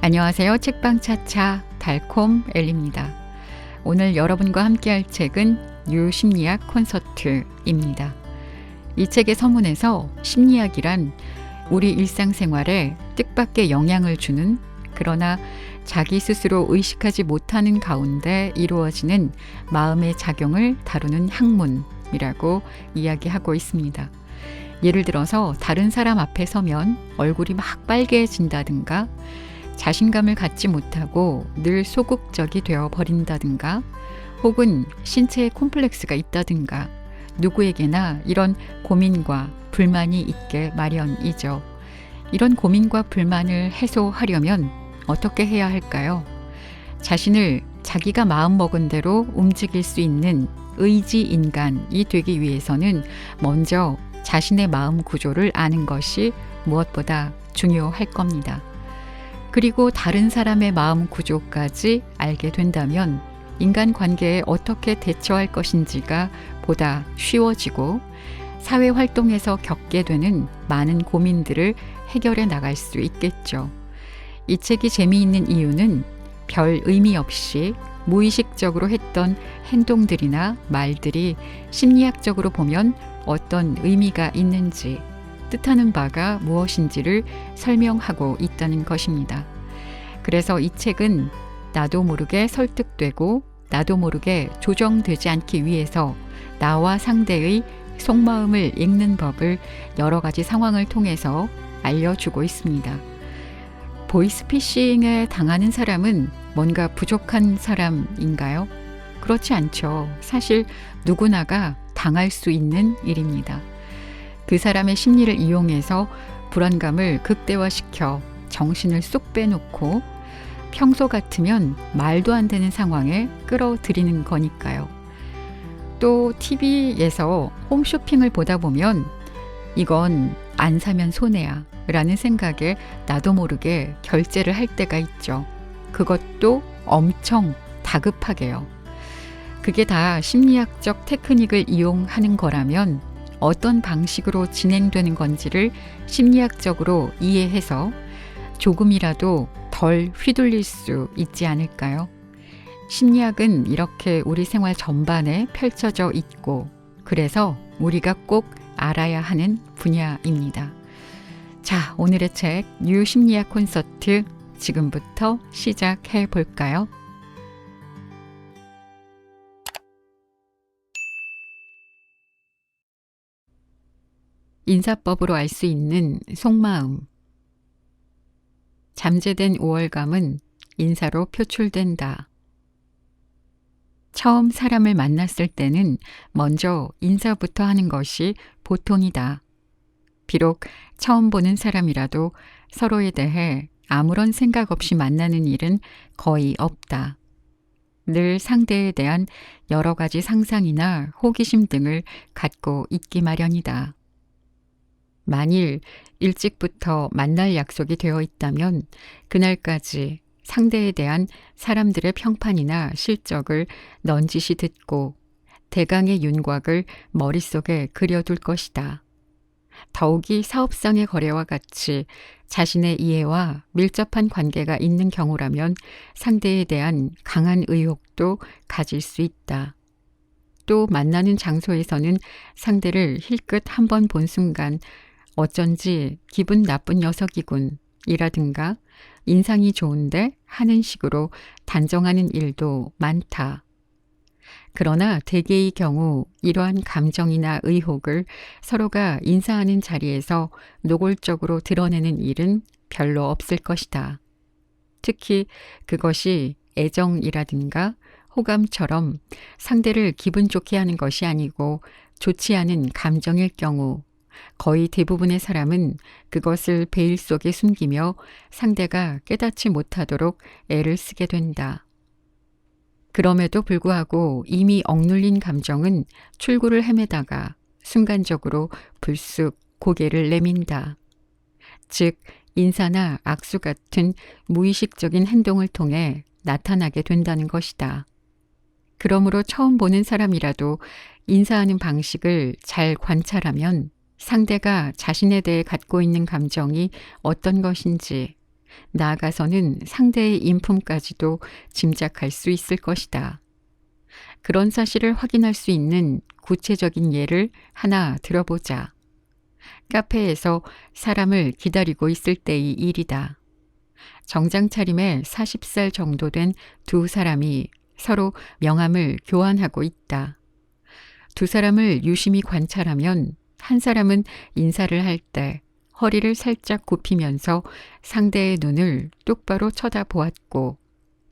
안녕하세요. 책방 차차 달콤 엘리입니다. 오늘 여러분과 함께할 책은 유심리학 콘서트입니다. 이 책의 서문에서 심리학이란 우리 일상생활에 뜻밖의 영향을 주는, 그러나 자기 스스로 의식하지 못하는 가운데 이루어지는 마음의 작용을 다루는 학문이라고 이야기하고 있습니다. 예를 들어서 다른 사람 앞에 서면 얼굴이 막 빨개진다든가, 자신감을 갖지 못하고 늘 소극적이 되어 버린다든가, 혹은 신체에 콤플렉스가 있다든가, 누구에게나 이런 고민과 불만이 있게 마련이죠. 이런 고민과 불만을 해소하려면 어떻게 해야 할까요? 자신을 자기가 마음먹은 대로 움직일 수 있는 의지 인간이 되기 위해서는 먼저 자신의 마음 구조를 아는 것이 무엇보다 중요할 겁니다. 그리고 다른 사람의 마음 구조까지 알게 된다면 인간관계에 어떻게 대처할 것인지가 보다 쉬워지고, 사회활동에서 겪게 되는 많은 고민들을 해결해 나갈 수 있겠죠. 이 책이 재미있는 이유는 별 의미 없이 무의식적으로 했던 행동들이나 말들이 심리학적으로 보면 어떤 의미가 있는지, 뜻하는 바가 무엇인지를 설명하고 있다는 것입니다. 그래서 이 책은 나도 모르게 설득되고 나도 모르게 조정되지 않기 위해서 나와 상대의 속마음을 읽는 법을 여러 가지 상황을 통해서 알려주고 있습니다. 보이스피싱에 당하는 사람은 뭔가 부족한 사람인가요? 그렇지 않죠. 사실 누구나가 당할 수 있는 일입니다. 그 사람의 심리를 이용해서 불안감을 극대화시켜 정신을 쏙 빼놓고 평소 같으면 말도 안 되는 상황에 끌어들이는 거니까요. 또 TV에서 홈쇼핑을 보다 보면 이건 안 사면 손해야 라는 생각에 나도 모르게 결제를 할 때가 있죠. 그것도 엄청 다급하게요. 그게 다 심리학적 테크닉을 이용하는 거라면 어떤 방식으로 진행되는 건지를 심리학적으로 이해해서 조금이라도 덜 휘둘릴 수 있지 않을까요? 심리학은 이렇게 우리 생활 전반에 펼쳐져 있고, 그래서 우리가 꼭 알아야 하는 분야입니다. 자, 오늘의 책 유심리학 콘서트 지금부터 시작해 볼까요? 인사법으로 알 수 있는 속마음. 잠재된 우월감은 인사로 표출된다. 처음 사람을 만났을 때는 먼저 인사부터 하는 것이 보통이다. 비록 처음 보는 사람이라도 서로에 대해 아무런 생각 없이 만나는 일은 거의 없다. 늘 상대에 대한 여러 가지 상상이나 호기심 등을 갖고 있기 마련이다. 만일 일찍부터 만날 약속이 되어 있다면 그날까지 상대에 대한 사람들의 평판이나 실적을 넌지시 듣고 대강의 윤곽을 머릿속에 그려둘 것이다. 더욱이 사업상의 거래와 같이 자신의 이해와 밀접한 관계가 있는 경우라면 상대에 대한 강한 의혹도 가질 수 있다. 또 만나는 장소에서는 상대를 힐끗 한번 본 순간 어쩐지 기분 나쁜 녀석이군 이라든가 인상이 좋은데 하는 식으로 단정하는 일도 많다. 그러나 대개의 경우 이러한 감정이나 의혹을 서로가 인사하는 자리에서 노골적으로 드러내는 일은 별로 없을 것이다. 특히 그것이 애정이라든가 호감처럼 상대를 기분 좋게 하는 것이 아니고 좋지 않은 감정일 경우 거의 대부분의 사람은 그것을 베일 속에 숨기며 상대가 깨닫지 못하도록 애를 쓰게 된다. 그럼에도 불구하고 이미 억눌린 감정은 출구를 헤매다가 순간적으로 불쑥 고개를 내민다. 즉, 인사나 악수 같은 무의식적인 행동을 통해 나타나게 된다는 것이다. 그러므로 처음 보는 사람이라도 인사하는 방식을 잘 관찰하면 상대가 자신에 대해 갖고 있는 감정이 어떤 것인지, 나아가서는 상대의 인품까지도 짐작할 수 있을 것이다. 그런 사실을 확인할 수 있는 구체적인 예를 하나 들어보자. 카페에서 사람을 기다리고 있을 때의 일이다. 정장 차림에 40살 정도 된 두 사람이 서로 명함을 교환하고 있다. 두 사람을 유심히 관찰하면 한 사람은 인사를 할 때 허리를 살짝 굽히면서 상대의 눈을 똑바로 쳐다보았고,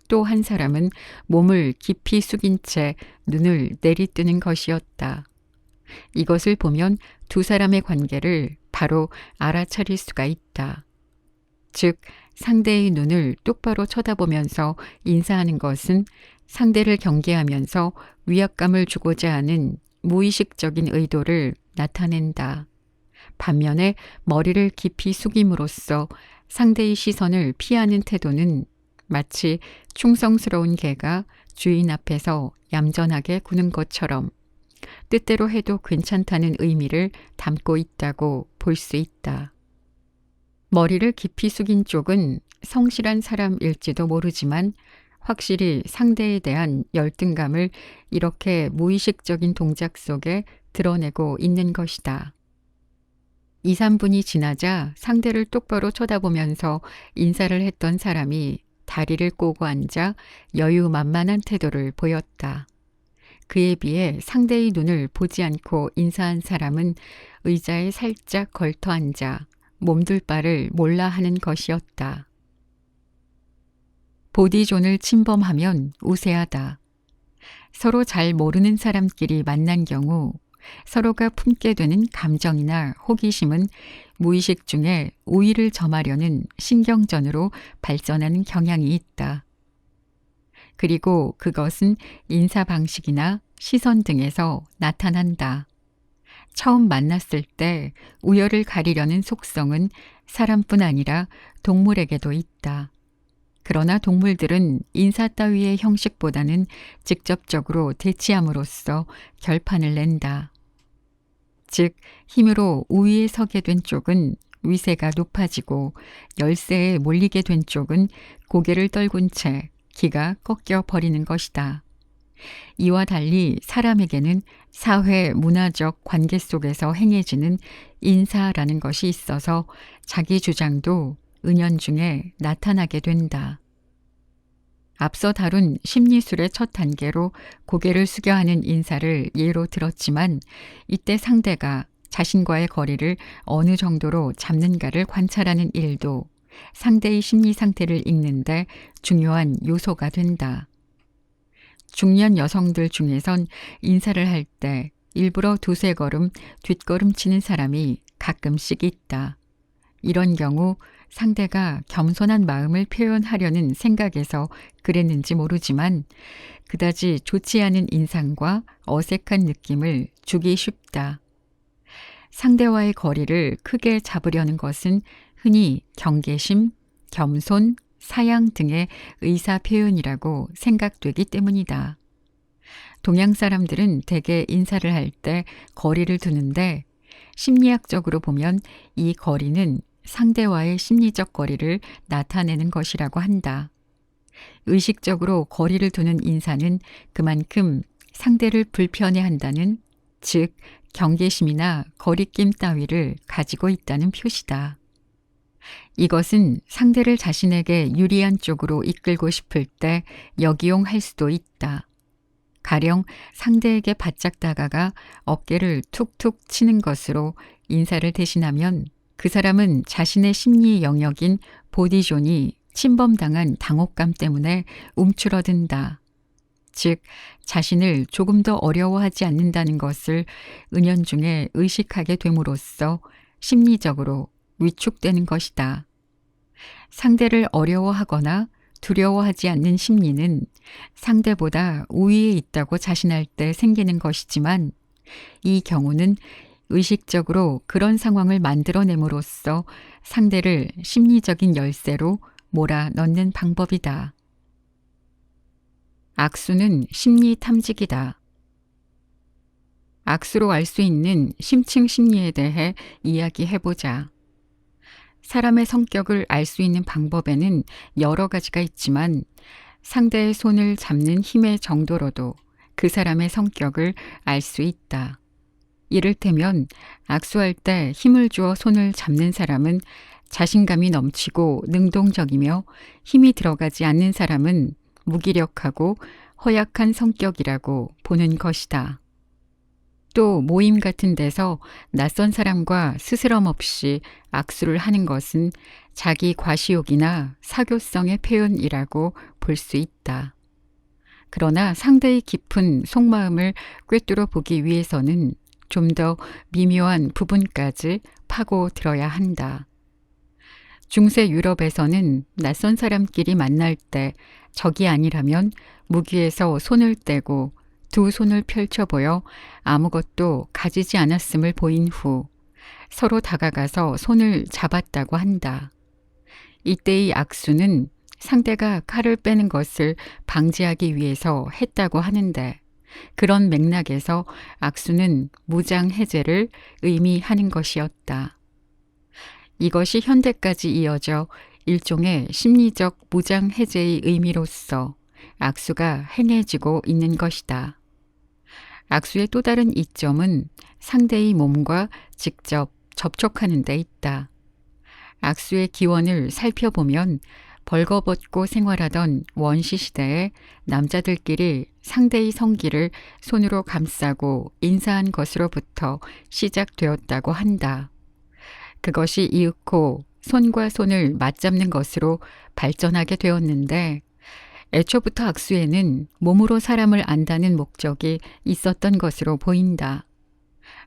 또 한 사람은 몸을 깊이 숙인 채 눈을 내리뜨는 것이었다. 이것을 보면 두 사람의 관계를 바로 알아차릴 수가 있다. 즉, 상대의 눈을 똑바로 쳐다보면서 인사하는 것은 상대를 경계하면서 위압감을 주고자 하는 무의식적인 의도를 나타낸다. 반면에 머리를 깊이 숙임으로써 상대의 시선을 피하는 태도는 마치 충성스러운 개가 주인 앞에서 얌전하게 구는 것처럼 뜻대로 해도 괜찮다는 의미를 담고 있다고 볼 수 있다. 머리를 깊이 숙인 쪽은 성실한 사람일지도 모르지만 확실히 상대에 대한 열등감을 이렇게 무의식적인 동작 속에 드러내고 있는 것이다. 2, 3분이 지나자 상대를 똑바로 쳐다보면서 인사를 했던 사람이 다리를 꼬고 앉아 여유만만한 태도를 보였다. 그에 비해 상대의 눈을 보지 않고 인사한 사람은 의자에 살짝 걸터 앉아 몸둘 바를 몰라 하는 것이었다. 보디존을 침범하면 우세하다. 서로 잘 모르는 사람끼리 만난 경우 서로가 품게 되는 감정이나 호기심은 무의식 중에 우위를 점하려는 신경전으로 발전하는 경향이 있다. 그리고 그것은 인사 방식이나 시선 등에서 나타난다. 처음 만났을 때 우열을 가리려는 속성은 사람뿐 아니라 동물에게도 있다. 그러나 동물들은 인사 따위의 형식보다는 직접적으로 대치함으로써 결판을 낸다. 즉, 힘으로 우위에 서게 된 쪽은 위세가 높아지고 열세에 몰리게 된 쪽은 고개를 떨군 채 기가 꺾여 버리는 것이다. 이와 달리 사람에게는 사회 문화적 관계 속에서 행해지는 인사라는 것이 있어서 자기 주장도 은연중에 나타나게 된다. 앞서 다룬 심리술의 첫 단계로 고개를 숙여 하는 인사를 예로 들었지만 이때 상대가 자신과의 거리를 어느 정도로 잡는가를 관찰하는 일도 상대의 심리 상태를 읽는데 중요한 요소가 된다. 중년 여성들 중에선 인사를 할 때 일부러 두세 걸음 뒷걸음치는 사람이 가끔씩 있다. 이런 경우 상대가 겸손한 마음을 표현하려는 생각에서 그랬는지 모르지만 그다지 좋지 않은 인상과 어색한 느낌을 주기 쉽다. 상대와의 거리를 크게 잡으려는 것은 흔히 경계심, 겸손, 사양 등의 의사 표현이라고 생각되기 때문이다. 동양 사람들은 대개 인사를 할 때 거리를 두는데 심리학적으로 보면 이 거리는 상대와의 심리적 거리를 나타내는 것이라고 한다. 의식적으로 거리를 두는 인사는 그만큼 상대를 불편해한다는, 즉 경계심이나 거리낌 따위를 가지고 있다는 표시다. 이것은 상대를 자신에게 유리한 쪽으로 이끌고 싶을 때 역이용할 수도 있다. 가령 상대에게 바짝 다가가 어깨를 툭툭 치는 것으로 인사를 대신하면 그 사람은 자신의 심리 영역인 보디존이 침범당한 당혹감 때문에 움츠러든다. 즉, 자신을 조금 더 어려워하지 않는다는 것을 은연중에 의식하게 됨으로써 심리적으로 위축되는 것이다. 상대를 어려워하거나 두려워하지 않는 심리는 상대보다 우위에 있다고 자신할 때 생기는 것이지만 이 경우는 의식적으로 그런 상황을 만들어냄으로써 상대를 심리적인 열쇠로 몰아 넣는 방법이다. 악수는 심리 탐지기다. 악수로 알 수 있는 심층 심리에 대해 이야기해보자. 사람의 성격을 알 수 있는 방법에는 여러 가지가 있지만 상대의 손을 잡는 힘의 정도로도 그 사람의 성격을 알 수 있다. 이를테면 악수할 때 힘을 주어 손을 잡는 사람은 자신감이 넘치고 능동적이며 힘이 들어가지 않는 사람은 무기력하고 허약한 성격이라고 보는 것이다. 또 모임 같은 데서 낯선 사람과 스스럼 없이 악수를 하는 것은 자기 과시욕이나 사교성의 표현이라고 볼 수 있다. 그러나 상대의 깊은 속마음을 꿰뚫어 보기 위해서는 좀 더 미묘한 부분까지 파고 들어야 한다. 중세 유럽에서는 낯선 사람끼리 만날 때 적이 아니라면 무기에서 손을 떼고 두 손을 펼쳐 보여 아무것도 가지지 않았음을 보인 후 서로 다가가서 손을 잡았다고 한다. 이때의 악수는 상대가 칼을 빼는 것을 방지하기 위해서 했다고 하는데 그런 맥락에서 악수는 무장 해제를 의미하는 것이었다. 이것이 현대까지 이어져 일종의 심리적 무장 해제의 의미로서 악수가 행해지고 있는 것이다. 악수의 또 다른 이점은 상대의 몸과 직접 접촉하는 데 있다. 악수의 기원을 살펴보면 벌거벗고 생활하던 원시 시대에 남자들끼리 상대의 성기를 손으로 감싸고 인사한 것으로부터 시작되었다고 한다. 그것이 이윽고 손과 손을 맞잡는 것으로 발전하게 되었는데 애초부터 악수에는 몸으로 사람을 안다는 목적이 있었던 것으로 보인다.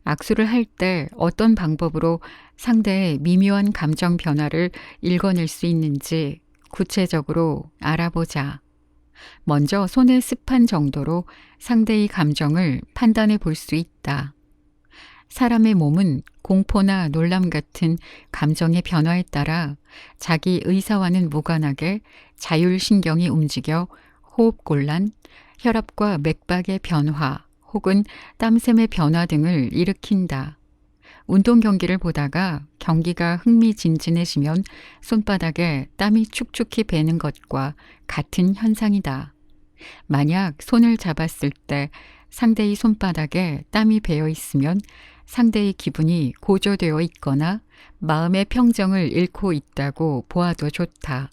악수를 할 때 어떤 방법으로 상대의 미묘한 감정 변화를 읽어낼 수 있는지 구체적으로 알아보자. 먼저 손의 습한 정도로 상대의 감정을 판단해 볼 수 있다. 사람의 몸은 공포나 놀람 같은 감정의 변화에 따라 자기 의사와는 무관하게 자율신경이 움직여 호흡곤란, 혈압과 맥박의 변화 혹은 땀샘의 변화 등을 일으킨다. 운동 경기를 보다가 경기가 흥미진진해지면 손바닥에 땀이 축축히 배는 것과 같은 현상이다. 만약 손을 잡았을 때 상대의 손바닥에 땀이 배어 있으면 상대의 기분이 고조되어 있거나 마음의 평정을 잃고 있다고 보아도 좋다.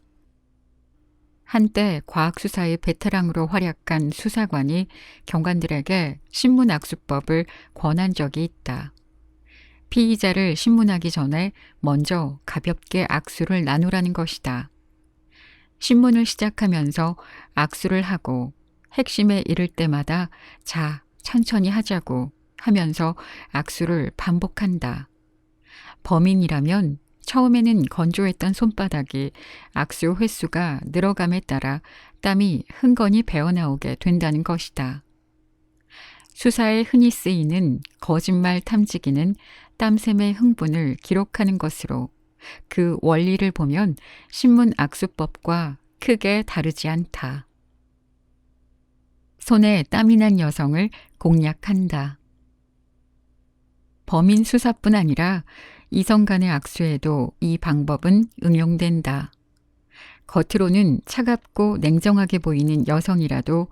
한때 과학수사의 베테랑으로 활약한 수사관이 경관들에게 신문악수법을 권한 적이 있다. 피의자를 신문하기 전에 먼저 가볍게 악수를 나누라는 것이다. 신문을 시작하면서 악수를 하고 핵심에 이를 때마다 자, 천천히 하자고 하면서 악수를 반복한다. 범인이라면 처음에는 건조했던 손바닥이 악수 횟수가 늘어감에 따라 땀이 흥건히 배어나오게 된다는 것이다. 수사에 흔히 쓰이는 거짓말 탐지기는 땀샘의 흥분을 기록하는 것으로 그 원리를 보면 신문 악수법과 크게 다르지 않다. 손에 땀이 난 여성을 공략한다. 범인 수사뿐 아니라 이성 간의 악수에도 이 방법은 응용된다. 겉으로는 차갑고 냉정하게 보이는 여성이라도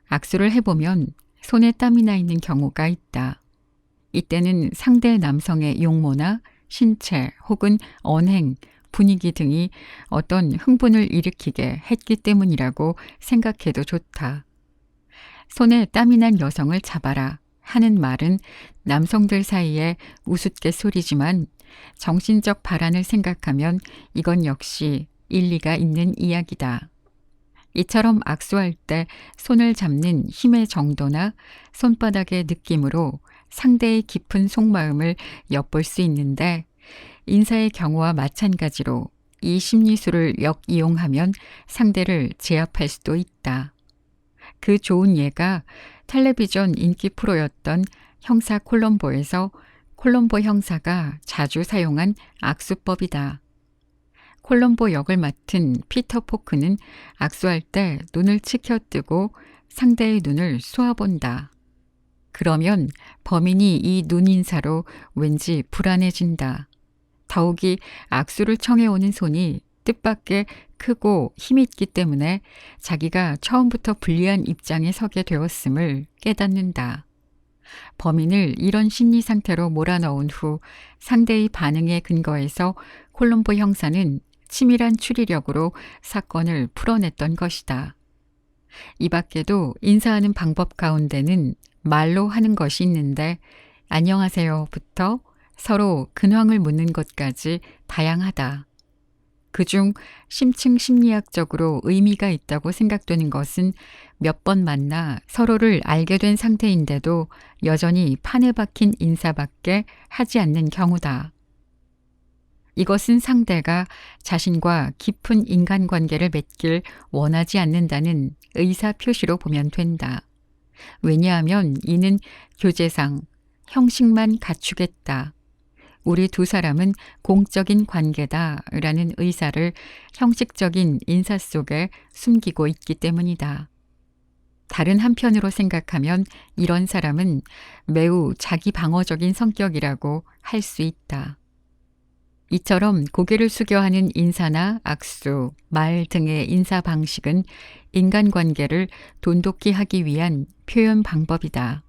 악수를 해보면 손에 땀이 나 있는 경우가 있다. 이때는 상대 남성의 용모나 신체 혹은 언행, 분위기 등이 어떤 흥분을 일으키게 했기 때문이라고 생각해도 좋다. 손에 땀이 난 여성을 잡아라 하는 말은 남성들 사이에 우스갯소리지만 정신적 발안을 생각하면 이건 역시 일리가 있는 이야기다. 이처럼 악수할 때 손을 잡는 힘의 정도나 손바닥의 느낌으로 상대의 깊은 속마음을 엿볼 수 있는데 인사의 경우와 마찬가지로 이 심리술을 역이용하면 상대를 제압할 수도 있다. 그 좋은 예가 텔레비전 인기 프로였던 형사 콜럼보에서 콜럼보 형사가 자주 사용한 악수법이다. 콜럼보 역을 맡은 피터 포크는 악수할 때 눈을 치켜뜨고 상대의 눈을 쏘아본다. 그러면 범인이 이 눈인사로 왠지 불안해진다. 더욱이 악수를 청해오는 손이 뜻밖의 크고 힘있기 때문에 자기가 처음부터 불리한 입장에 서게 되었음을 깨닫는다. 범인을 이런 심리 상태로 몰아넣은 후 상대의 반응에 근거해서 콜롬보 형사는 치밀한 추리력으로 사건을 풀어냈던 것이다. 이 밖에도 인사하는 방법 가운데는 말로 하는 것이 있는데 안녕하세요부터 서로 근황을 묻는 것까지 다양하다. 그중 심층 심리학적으로 의미가 있다고 생각되는 것은 몇 번 만나 서로를 알게 된 상태인데도 여전히 판에 박힌 인사밖에 하지 않는 경우다. 이것은 상대가 자신과 깊은 인간관계를 맺길 원하지 않는다는 의사 표시로 보면 된다. 왜냐하면 이는 교제상 형식만 갖추겠다. 우리 두 사람은 공적인 관계다라는 의사를 형식적인 인사 속에 숨기고 있기 때문이다. 다른 한편으로 생각하면 이런 사람은 매우 자기 방어적인 성격이라고 할 수 있다. 이처럼 고개를 숙여 하는 인사나 악수, 말 등의 인사 방식은 인간관계를 돈독히 하기 위한 표현 방법이다.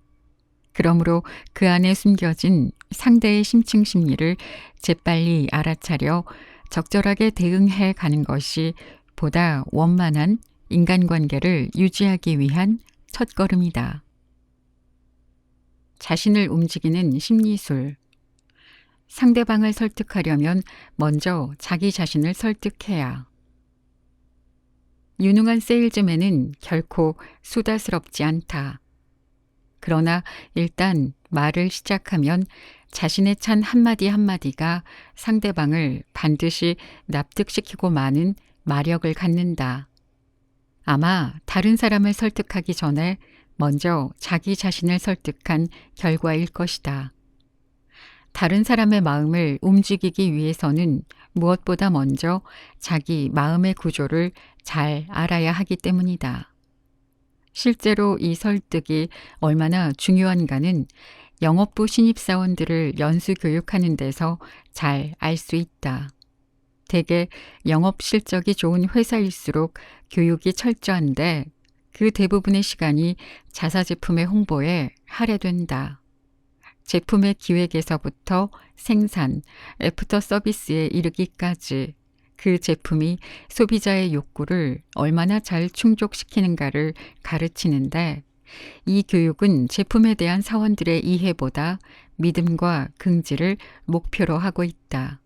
그러므로 그 안에 숨겨진 상대의 심층 심리를 재빨리 알아차려 적절하게 대응해 가는 것이 보다 원만한 인간관계를 유지하기 위한 첫걸음이다. 자신을 움직이는 심리술. 상대방을 설득하려면 먼저 자기 자신을 설득해야. 유능한 세일즈맨은 결코 수다스럽지 않다. 그러나 일단 말을 시작하면 자신의 찬 한마디 한마디가 상대방을 반드시 납득시키고 마는 마력을 갖는다. 아마 다른 사람을 설득하기 전에 먼저 자기 자신을 설득한 결과일 것이다. 다른 사람의 마음을 움직이기 위해서는 무엇보다 먼저 자기 마음의 구조를 잘 알아야 하기 때문이다. 실제로 이 설득이 얼마나 중요한가는 영업부 신입사원들을 연수 교육하는 데서 잘 알 수 있다. 대개 영업 실적이 좋은 회사일수록 교육이 철저한데 그 대부분의 시간이 자사 제품의 홍보에 할애된다. 제품의 기획에서부터 생산, 애프터 서비스에 이르기까지 그 제품이 소비자의 욕구를 얼마나 잘 충족시키는가를 가르치는데 이 교육은 제품에 대한 사원들의 이해보다 믿음과 긍지를 목표로 하고 있다.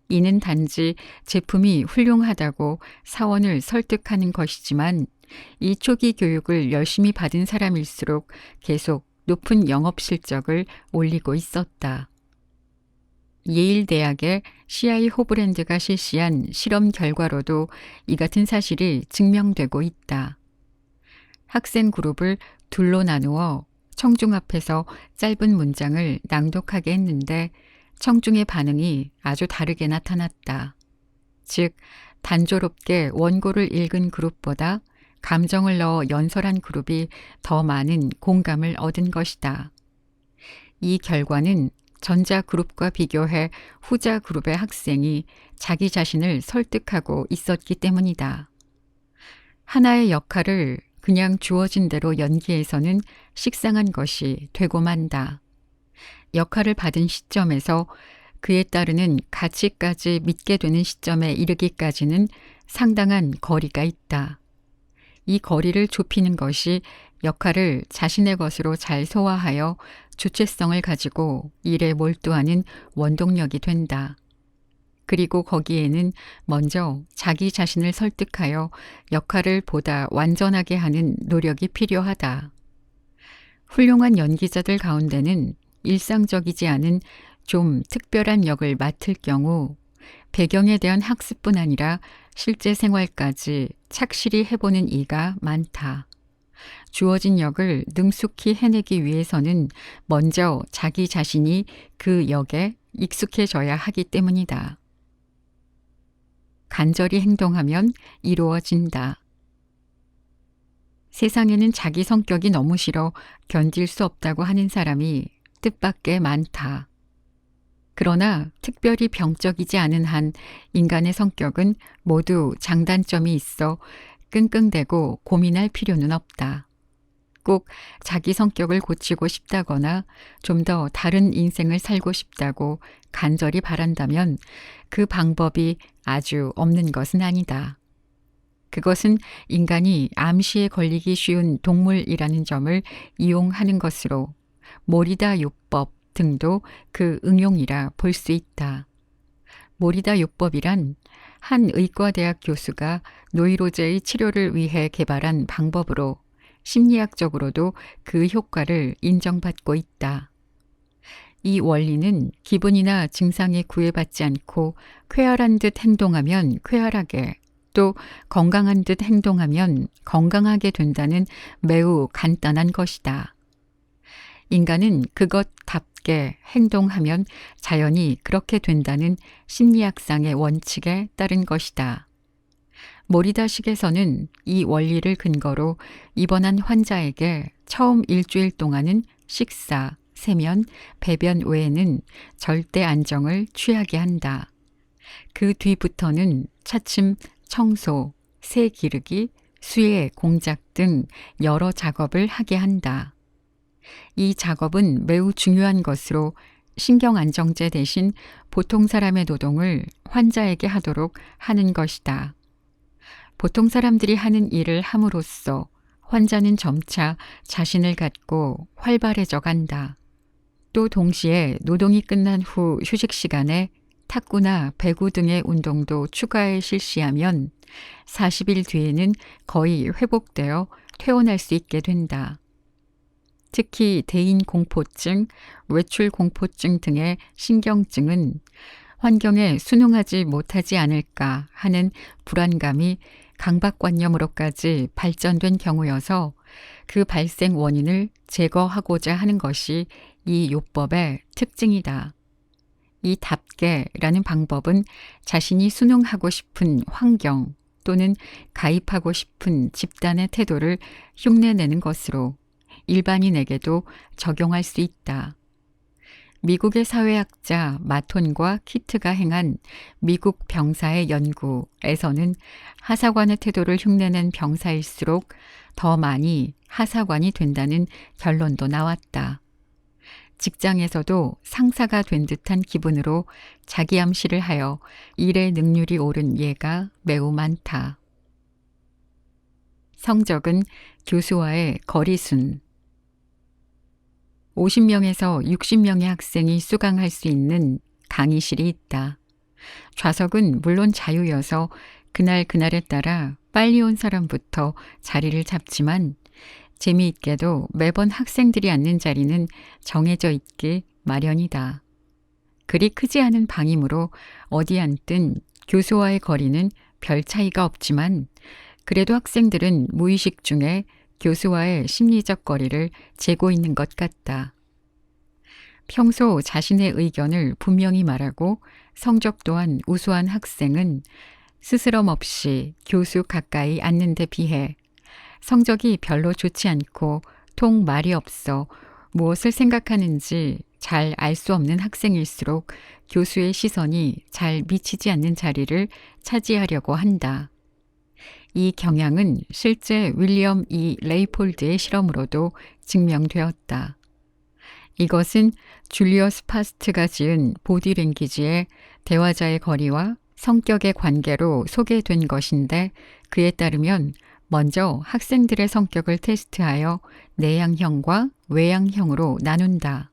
이는 단지 제품이 훌륭하다고 사원을 설득하는 것이지만 이 초기 교육을 열심히 받은 사람일수록 계속 높은 영업 실적을 올리고 있었다. 예일 대학의 CI 호브랜드가 실시한 실험 결과로도 이 같은 사실이 증명되고 있다. 학생 그룹을 둘로 나누어 청중 앞에서 짧은 문장을 낭독하게 했는데 청중의 반응이 아주 다르게 나타났다. 즉, 단조롭게 원고를 읽은 그룹보다 감정을 넣어 연설한 그룹이 더 많은 공감을 얻은 것이다. 이 결과는 전자 그룹과 비교해 후자 그룹의 학생이 자기 자신을 설득하고 있었기 때문이다. 하나의 역할을 그냥 주어진 대로 연기해서는 식상한 것이 되고 만다. 역할을 받은 시점에서 그에 따르는 가치까지 믿게 되는 시점에 이르기까지는 상당한 거리가 있다. 이 거리를 좁히는 것이 역할을 자신의 것으로 잘 소화하여 주체성을 가지고 일에 몰두하는 원동력이 된다. 그리고 거기에는 먼저 자기 자신을 설득하여 역할을 보다 완전하게 하는 노력이 필요하다. 훌륭한 연기자들 가운데는 일상적이지 않은 좀 특별한 역을 맡을 경우 배경에 대한 학습뿐 아니라 실제 생활까지 착실히 해보는 이가 많다. 주어진 역을 능숙히 해내기 위해서는 먼저 자기 자신이 그 역에 익숙해져야 하기 때문이다. 간절히 행동하면 이루어진다. 세상에는 자기 성격이 너무 싫어 견딜 수 없다고 하는 사람이 뜻밖의 많다. 그러나 특별히 병적이지 않은 한 인간의 성격은 모두 장단점이 있어 끙끙대고 고민할 필요는 없다. 꼭 자기 성격을 고치고 싶다거나 좀 더 다른 인생을 살고 싶다고 간절히 바란다면 그 방법이 아주 없는 것은 아니다. 그것은 인간이 암시에 걸리기 쉬운 동물이라는 점을 이용하는 것으로 모리다 요법 등도 그 응용이라 볼 수 있다. 모리다 요법이란 한 의과대학 교수가 노이로제의 치료를 위해 개발한 방법으로 심리학적으로도 그 효과를 인정받고 있다. 이 원리는 기분이나 증상에 구애받지 않고 쾌활한 듯 행동하면 쾌활하게, 또 건강한 듯 행동하면 건강하게 된다는 매우 간단한 것이다. 인간은 그것답게 행동하면 자연히 그렇게 된다는 심리학상의 원칙에 따른 것이다. 모리다식에서는 이 원리를 근거로 입원한 환자에게 처음 일주일 동안은 식사, 세면, 배변 외에는 절대 안정을 취하게 한다. 그 뒤부터는 차츰 청소, 새 기르기, 수해, 공작 등 여러 작업을 하게 한다. 이 작업은 매우 중요한 것으로 신경안정제 대신 보통 사람의 노동을 환자에게 하도록 하는 것이다. 보통 사람들이 하는 일을 함으로써 환자는 점차 자신을 갖고 활발해져 간다. 또 동시에 노동이 끝난 후 휴식 시간에 탁구나 배구 등의 운동도 추가해 실시하면 40일 뒤에는 거의 회복되어 퇴원할 수 있게 된다. 특히 대인공포증, 외출공포증 등의 신경증은 환경에 순응하지 못하지 않을까 하는 불안감이 강박관념으로까지 발전된 경우여서 그 발생 원인을 제거하고자 하는 것이 이 요법의 특징이다. 이 답게라는 방법은 자신이 순응하고 싶은 환경 또는 가입하고 싶은 집단의 태도를 흉내내는 것으로 일반인에게도 적용할 수 있다. 미국의 사회학자 마톤과 키트가 행한 미국 병사의 연구에서는 하사관의 태도를 흉내낸 병사일수록 더 많이 하사관이 된다는 결론도 나왔다. 직장에서도 상사가 된 듯한 기분으로 자기 암시를 하여 일의 능률이 오른 예가 매우 많다. 성적은 교수와의 거리순. 50명에서 60명의 학생이 수강할 수 있는 강의실이 있다. 좌석은 물론 자유여서 그날에 따라 빨리 온 사람부터 자리를 잡지만 재미있게도 매번 학생들이 앉는 자리는 정해져 있기 마련이다. 그리 크지 않은 방이므로 어디 앉든 교수와의 거리는 별 차이가 없지만 그래도 학생들은 무의식 중에 교수와의 심리적 거리를 재고 있는 것 같다. 평소 자신의 의견을 분명히 말하고 성적 또한 우수한 학생은 스스럼 없이 교수 가까이 앉는 데 비해 성적이 별로 좋지 않고 통 말이 없어 무엇을 생각하는지 잘 알 수 없는 학생일수록 교수의 시선이 잘 미치지 않는 자리를 차지하려고 한다. 이 경향은 실제 윌리엄 E. 레이폴드의 실험으로도 증명되었다. 이것은 줄리어스 파스트가 지은 보디랭귀지의 대화자의 거리와 성격의 관계로 소개된 것인데 그에 따르면 먼저 학생들의 성격을 테스트하여 내향형과 외향형으로 나눈다.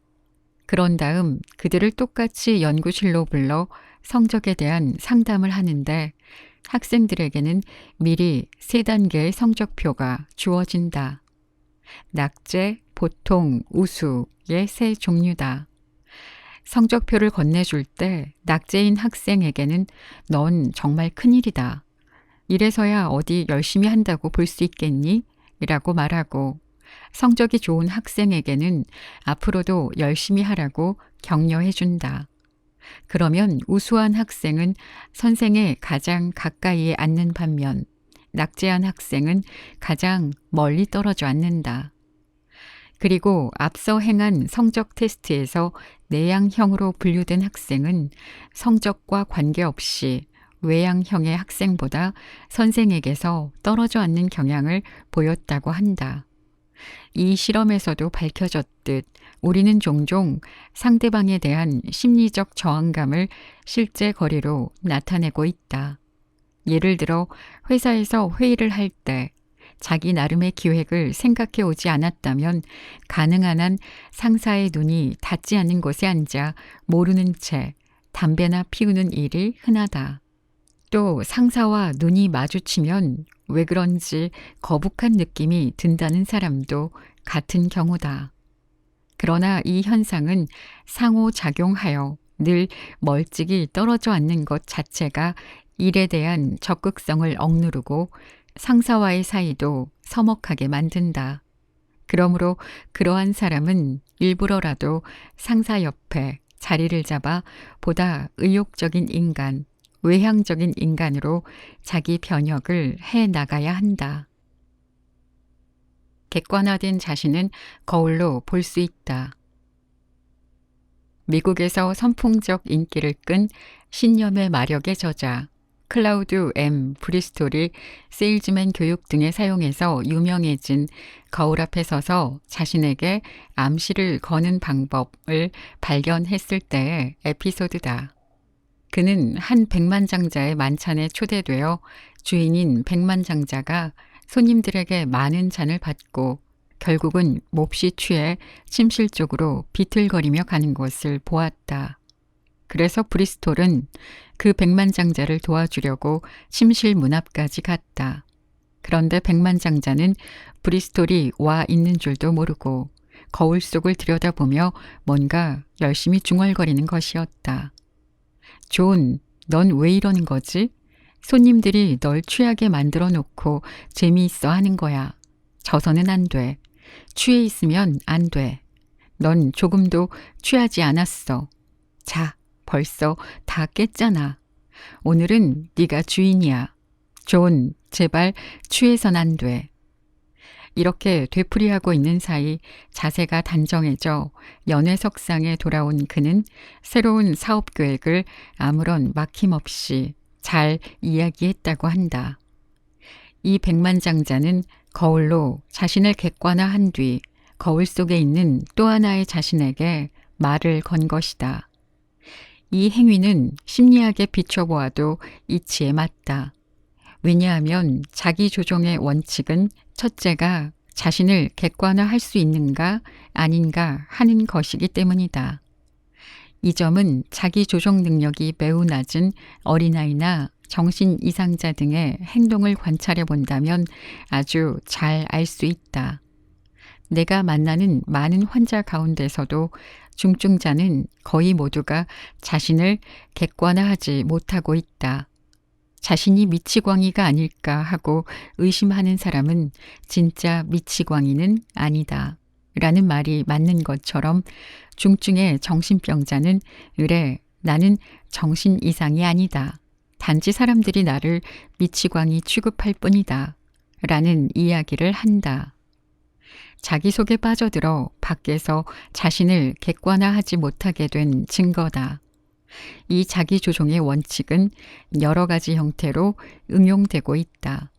그런 다음 그들을 똑같이 연구실로 불러 성적에 대한 상담을 하는데 학생들에게는 미리 3단계의 성적표가 주어진다. 낙제, 보통, 우수의 3 종류다. 성적표를 건네줄 때 낙제인 학생에게는 넌 정말 큰일이다. 이래서야 어디 열심히 한다고 볼 수 있겠니? 라고 말하고 성적이 좋은 학생에게는 앞으로도 열심히 하라고 격려해 준다. 그러면 우수한 학생은 선생의 가장 가까이에 앉는 반면 낙제한 학생은 가장 멀리 떨어져 앉는다. 그리고 앞서 행한 성적 테스트에서 내향형으로 분류된 학생은 성적과 관계없이 외향형의 학생보다 선생에게서 떨어져 앉는 경향을 보였다고 한다. 이 실험에서도 밝혀졌듯 우리는 종종 상대방에 대한 심리적 저항감을 실제 거리로 나타내고 있다. 예를 들어 회사에서 회의를 할 때 자기 나름의 기획을 생각해 오지 않았다면 가능한 한 상사의 눈이 닿지 않는 곳에 앉아 모르는 채 담배나 피우는 일이 흔하다. 또 상사와 눈이 마주치면 왜 그런지 거북한 느낌이 든다는 사람도 같은 경우다. 그러나 이 현상은 상호작용하여 늘 멀찍이 떨어져 앉는 것 자체가 일에 대한 적극성을 억누르고 상사와의 사이도 서먹하게 만든다. 그러므로 그러한 사람은 일부러라도 상사 옆에 자리를 잡아 보다 의욕적인 인간, 외향적인 인간으로 자기 변혁을 해 나가야 한다. 객관화된 자신은 거울로 볼 수 있다. 미국에서 선풍적 인기를 끈 신념의 마력의 저자 클라우드 M. 브리스톨이 세일즈맨 교육 등에 사용해서 유명해진 거울 앞에 서서 자신에게 암시를 거는 방법을 발견했을 때의 에피소드다. 그는 한 백만장자의 만찬에 초대되어 주인인 백만장자가 손님들에게 많은 잔을 받고 결국은 몹시 취해 침실 쪽으로 비틀거리며 가는 것을 보았다. 그래서 브리스톨은 그 백만장자를 도와주려고 침실 문 앞까지 갔다. 그런데 백만장자는 브리스톨이 와 있는 줄도 모르고 거울 속을 들여다보며 뭔가 열심히 중얼거리는 것이었다. 존, 넌 왜 이러는 거지? 손님들이 널 취하게 만들어 놓고 재미있어 하는 거야. 져서는 안 돼. 취해 있으면 안 돼. 넌 조금도 취하지 않았어. 자, 벌써 다 깼잖아. 오늘은 네가 주인이야. 존, 제발 취해선 안 돼. 이렇게 되풀이하고 있는 사이 자세가 단정해져 연회석상에 돌아온 그는 새로운 사업 계획을 아무런 막힘없이 잘 이야기했다고 한다. 이 백만장자는 거울로 자신을 객관화한 뒤 거울 속에 있는 또 하나의 자신에게 말을 건 것이다. 이 행위는 심리학에 비춰보아도 이치에 맞다. 왜냐하면 자기 조종의 원칙은 첫째가 자신을 객관화할 수 있는가 아닌가 하는 것이기 때문이다. 이 점은 자기 조종 능력이 매우 낮은 어린아이나 정신 이상자 등의 행동을 관찰해 본다면 아주 잘 알 수 있다. 내가 만나는 많은 환자 가운데서도 중증자는 거의 모두가 자신을 객관화하지 못하고 있다. 자신이 미치광이가 아닐까 하고 의심하는 사람은 진짜 미치광이는 아니다. 라는 말이 맞는 것처럼 중증의 정신병자는 그래, 나는 정신 이상이 아니다. 단지 사람들이 나를 미치광이 취급할 뿐이다. 라는 이야기를 한다. 자기 속에 빠져들어 밖에서 자신을 객관화하지 못하게 된 증거다. 이 자기 조종의 원칙은 여러 가지 형태로 응용되고 있다.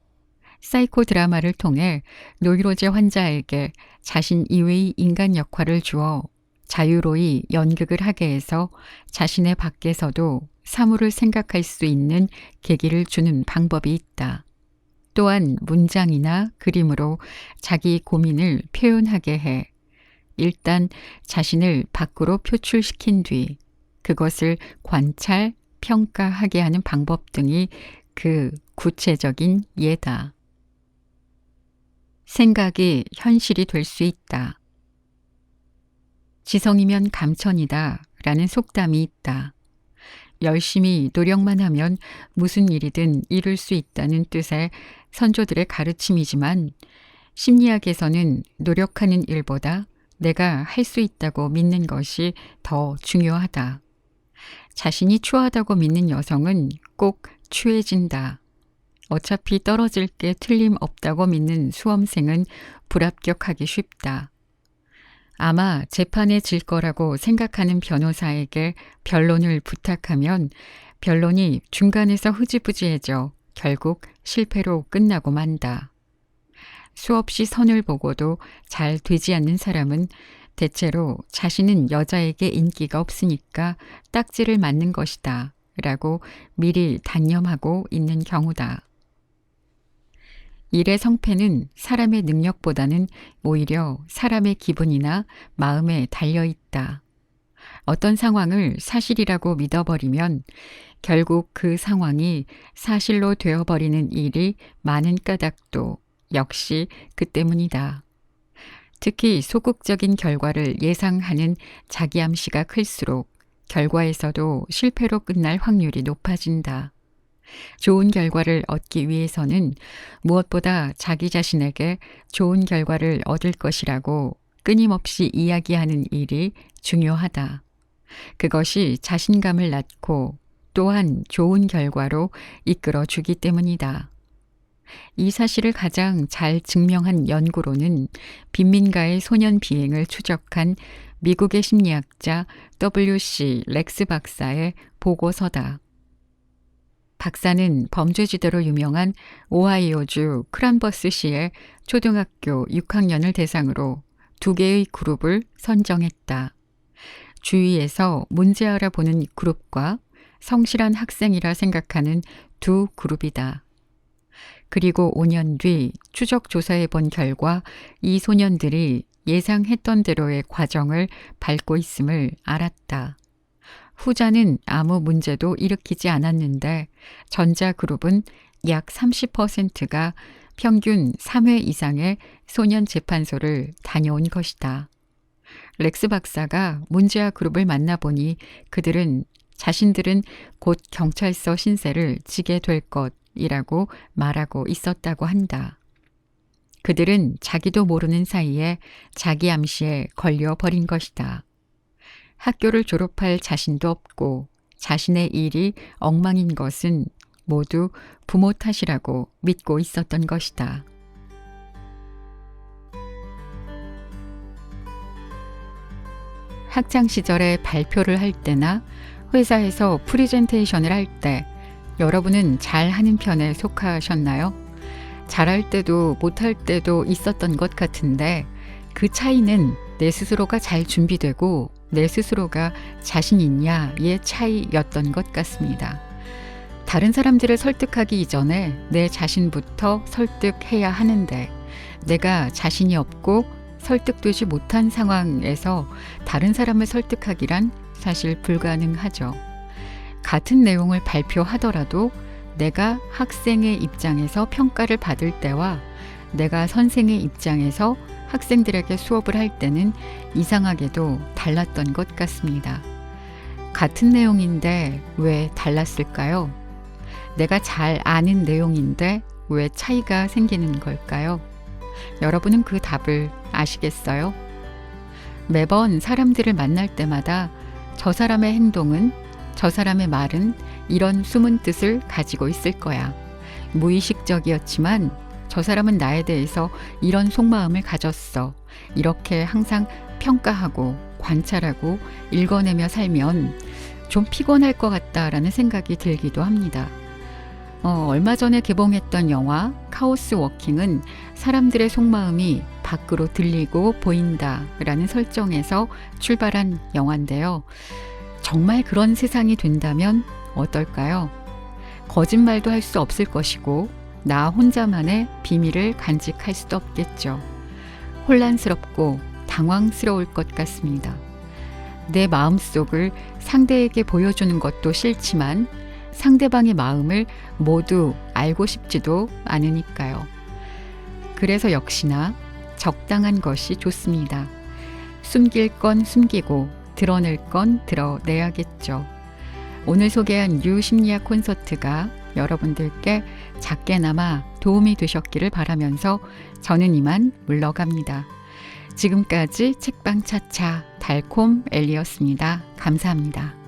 사이코 드라마를 통해 노이로제 환자에게 자신 이외의 인간 역할을 주어 자유로이 연극을 하게 해서 자신의 밖에서도 사물을 생각할 수 있는 계기를 주는 방법이 있다. 또한 문장이나 그림으로 자기 고민을 표현하게 해 일단 자신을 밖으로 표출시킨 뒤 그것을 관찰, 평가하게 하는 방법 등이 그 구체적인 예다. 생각이 현실이 될 수 있다. 지성이면 감천이다 라는 속담이 있다. 열심히 노력만 하면 무슨 일이든 이룰 수 있다는 뜻의 선조들의 가르침이지만 심리학에서는 노력하는 일보다 내가 할 수 있다고 믿는 것이 더 중요하다. 자신이 추하다고 믿는 여성은 꼭 추해진다. 어차피 떨어질 게 틀림없다고 믿는 수험생은 불합격하기 쉽다. 아마 재판에 질 거라고 생각하는 변호사에게 변론을 부탁하면 변론이 중간에서 흐지부지해져 결국 실패로 끝나고 만다. 수없이 선을 보고도 잘 되지 않는 사람은 대체로 자신은 여자에게 인기가 없으니까 딱지를 맞는 것이다 라고 미리 단념하고 있는 경우다. 일의 성패는 사람의 능력보다는 오히려 사람의 기분이나 마음에 달려 있다. 어떤 상황을 사실이라고 믿어버리면 결국 그 상황이 사실로 되어버리는 일이 많은 까닭도 역시 그 때문이다. 특히 소극적인 결과를 예상하는 자기암시가 클수록 결과에서도 실패로 끝날 확률이 높아진다. 좋은 결과를 얻기 위해서는 무엇보다 자기 자신에게 좋은 결과를 얻을 것이라고 끊임없이 이야기하는 일이 중요하다. 그것이 자신감을 낳고 또한 좋은 결과로 이끌어 주기 때문이다. 이 사실을 가장 잘 증명한 연구로는 빈민가의 소년 비행을 추적한 미국의 심리학자 W.C. 렉스 박사의 보고서다. 박사는 범죄지대로 유명한 오하이오주 크란버스시의 초등학교 6학년을 대상으로 2개의 그룹을 선정했다. 주위에서 문제 알아보는 그룹과 성실한 학생이라 생각하는 두 그룹이다. 그리고 5년 뒤 추적 조사해 본 결과 이 소년들이 예상했던 대로의 과정을 밟고 있음을 알았다. 후자는 아무 문제도 일으키지 않았는데 전자 그룹은 약 30%가 평균 3회 이상의 소년 재판소를 다녀온 것이다. 렉스 박사가 문제아 그룹을 만나보니 그들은 자신들은 곧 경찰서 신세를 지게 될 것이라고 말하고 있었다고 한다. 그들은 자기도 모르는 사이에 자기 암시에 걸려버린 것이다. 학교를 졸업할 자신도 없고 자신의 일이 엉망인 것은 모두 부모 탓이라고 믿고 있었던 것이다. 학창 시절에 발표를 할 때나 회사에서 프리젠테이션을 할 때 여러분은 잘하는 편에 속하셨나요? 잘할 때도 못할 때도 있었던 것 같은데 그 차이는 내 스스로가 잘 준비되고 내 스스로가 자신 있냐의 차이였던 것 같습니다. 다른 사람들을 설득하기 이전에 내 자신부터 설득해야 하는데 내가 자신이 없고 설득되지 못한 상황에서 다른 사람을 설득하기란 사실 불가능하죠. 같은 내용을 발표하더라도 내가 학생의 입장에서 평가를 받을 때와 내가 선생의 입장에서 학생들에게 수업을 할 때는 이상하게도 달랐던 것 같습니다. 같은 내용인데 왜 달랐을까요? 내가 잘 아는 내용인데 왜 차이가 생기는 걸까요? 여러분은 그 답을 아시겠어요? 매번 사람들을 만날 때마다 저 사람의 행동은, 저 사람의 말은 이런 숨은 뜻을 가지고 있을 거야. 무의식적이었지만 저 사람은 나에 대해서 이런 속마음을 가졌어. 이렇게 항상 평가하고 관찰하고 읽어내며 살면 좀 피곤할 것 같다라는 생각이 들기도 합니다. 얼마 전에 개봉했던 영화 카오스 워킹은 사람들의 속마음이 밖으로 들리고 보인다라는 설정에서 출발한 영화인데요. 정말 그런 세상이 된다면 어떨까요? 거짓말도 할 수 없을 것이고 나 혼자만의 비밀을 간직할 수도 없겠죠. 혼란스럽고 당황스러울 것 같습니다. 내 마음속을 상대에게 보여주는 것도 싫지만 상대방의 마음을 모두 알고 싶지도 않으니까요. 그래서 역시나 적당한 것이 좋습니다. 숨길 건 숨기고 드러낼 건 드러내야겠죠. 오늘 소개한 유심리학 콘서트가 여러분들께 작게나마 도움이 되셨기를 바라면서 저는 이만 물러갑니다. 지금까지 책방차차 달콤 엘리였습니다. 감사합니다.